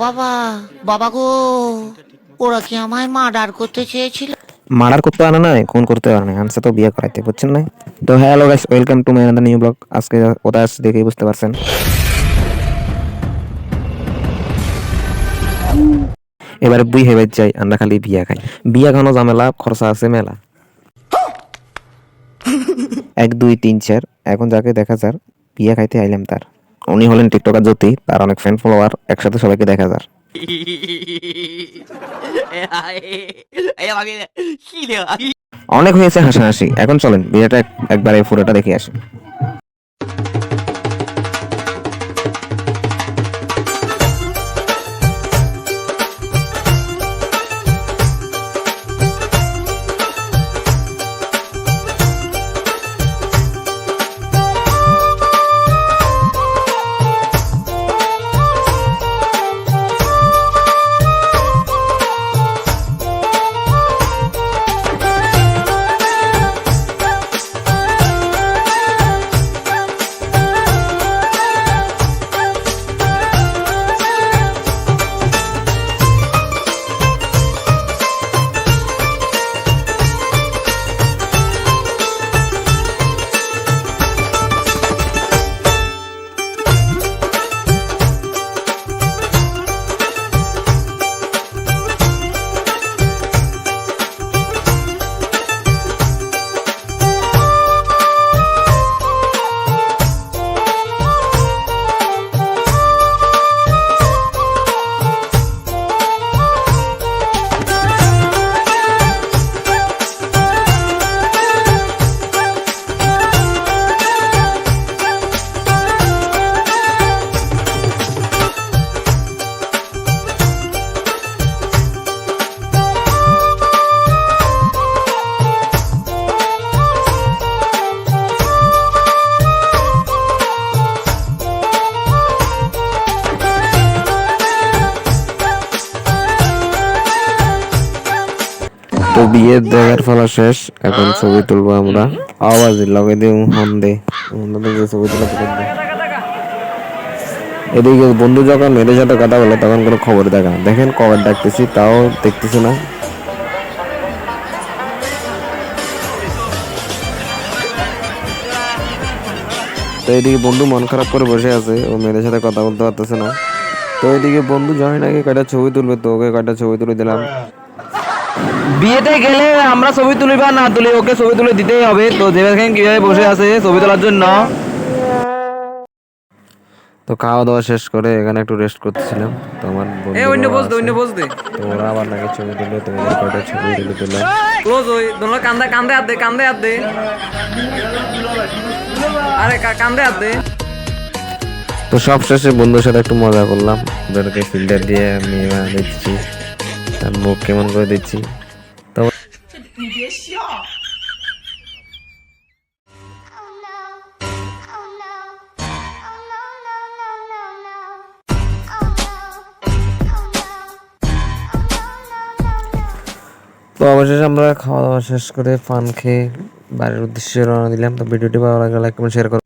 বাবা, বাবা গো, ওরা কি আমায় মার্ডার করতে চেয়েছিল? মার্ডার করতে আনা নাই, খুন করতে আনা নাই, আনছে তো বিয়ে করাইতে, বুঝছেন না? তো hello guys, welcome to my another new blog. আজকে কোথায় আসছে দেখেই বুঝতে পারছেন। এবারে বুই হেবে যাই, আমরা খালি বিয়া খাই। বিয়া খানো ঝামেলা, খরচা আছে মেলা। 1 2 3 4, এখন যাকে দেখা যার বিয়া খাইতে আইলাম তার। উনি হলেন টিকটকার জ্যোতি, তার অনেক ফ্যান ফলোয়ার, একসাথে সবাইকে দেখা যার। অনেক হয়েছে হাসাহাসি, এখন চলেন বিয়েটা একবারে পুরোটা দেখে আসি। তো বিয়ের দেখার ফলা শেষ, এখন ছবি তুলবো আমরা। আওয়াজ লগে দিয়ে হন দে, ছবি তোলা দে। এদিকে বন্ধু যখন মেয়েদের সাথে কথা বলে তখন কোনো খবর দেখা, দেখেন কবার ডাকতেছি তাও দেখতেছি না। তো এদিকে বন্ধু মন খারাপ করে বসে আছে, ও মেয়েদের সাথে কথা বলতে পারতেছে না। তো এদিকে বন্ধু জয়েন আগে কয়টা ছবি তুলবে, তো ওকে কয়টা ছবি তুলে দিলাম। বিয়েতে গেলে আমরা ছবি তুলি বা না তুলি, ওকে ছবি তুলে দিতেই হবে। তো যে দেখেন কিভাবে বসে আছে ছবি তোলার জন্য। তো খাওয়া দাওয়া শেষ করে এখানে একটু রেস্ট করতেছিলাম। তো আমার বন্ধু তো ওরা আবার নাকি ছবি তুলে, তো ওদের কয়টা ছবি তুলে দিলাম। ক্লোজ হই দোনো কান্দে কান্দে হাত দে আরে কান্দে হাত দে। তো সব শেষে বন্ধুর সাথে একটু মজা করলাম, ওদেরকে ফিল্টার দিয়ে আমি দিচ্ছি, তার মুখ কেমন করে দিচ্ছি। তো তো অবশেষে আমরা খাওয়া দাওয়া শেষ করে পান খেয়ে বাড়ির উদ্দেশ্যে রওনা দিলাম। তো ভিডিওটি ভালো লাগলে লাইক কমেন্ট শেয়ার করো।